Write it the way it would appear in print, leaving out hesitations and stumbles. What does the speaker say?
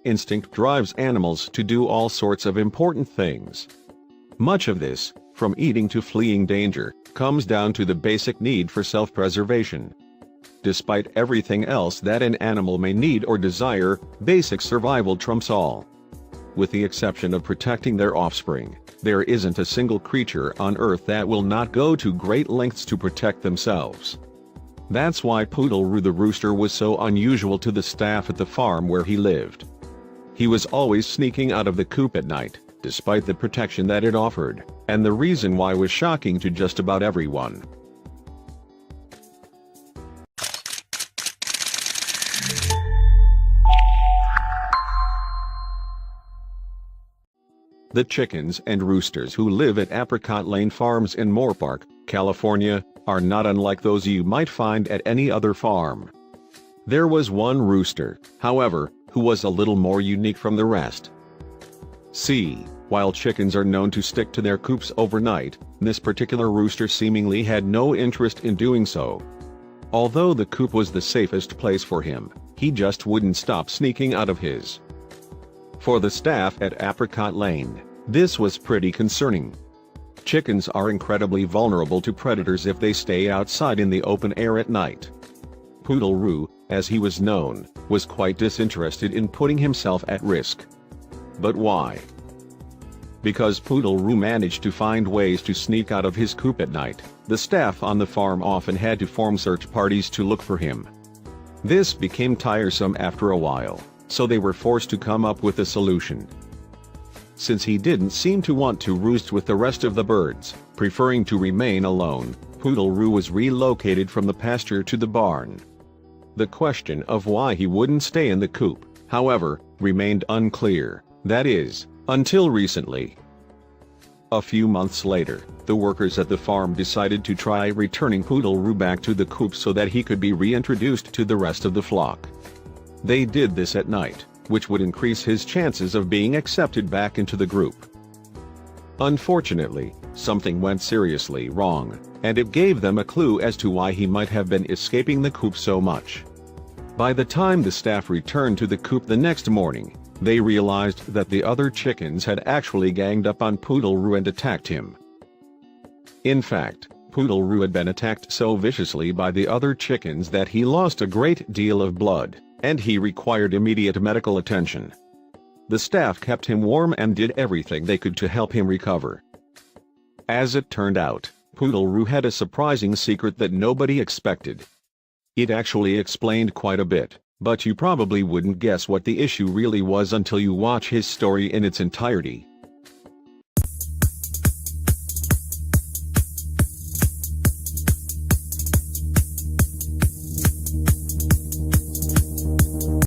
instinct drives animals to do all sorts of important things. Much of this, from eating to fleeing danger, comes down to the basic need for self-preservation. Despite everything else that an animal may need or desire, basic survival trumps all. With the exception of protecting their offspring, there isn't a single creature on Earth that will not go to great lengths to protect themselves. That's why Poodle Roo the rooster was so unusual to the staff at the farm where he lived. He was always sneaking out of the coop at night, despite the protection that it offered, and the reason why was shocking to just about everyone. The chickens and roosters who live at Apricot Lane Farms in Moorpark, California, are not unlike those you might find at any other farm. There was one rooster, however, who was a little more unique from the rest. See, while chickens are known to stick to their coops overnight, this particular rooster seemingly had no interest in doing so. Although the coop was the safest place for him, he just wouldn't stop sneaking out of his. For the staff at Apricot Lane, this was pretty concerning. Chickens are incredibly vulnerable to predators if they stay outside in the open air at night. Poodle Roo, as he was known, was quite disinterested in putting himself at risk. But why? Because Poodle Roo managed to find ways to sneak out of his coop at night, the staff on the farm often had to form search parties to look for him. This became tiresome after a while, so they were forced to come up with a solution. Since he didn't seem to want to roost with the rest of the birds, preferring to remain alone, Poodle Roo was relocated from the pasture to the barn. The question of why he wouldn't stay in the coop, however, remained unclear, that is, until recently. A few months later, the workers at the farm decided to try returning Poodle Roo back to the coop so that he could be reintroduced to the rest of the flock. They did this at night, which would increase his chances of being accepted back into the group. Unfortunately, something went seriously wrong, and it gave them a clue as to why he might have been escaping the coop so much. By the time the staff returned to the coop the next morning, they realized that the other chickens had actually ganged up on Poodle Roo and attacked him. In fact, Poodle Roo had been attacked so viciously by the other chickens that he lost a great deal of blood, and he required immediate medical attention. The staff kept him warm and did everything they could to help him recover. As it turned out, Poodle Roo had a surprising secret that nobody expected. It actually explained quite a bit, but you probably wouldn't guess what the issue really was until you watch his story in its entirety.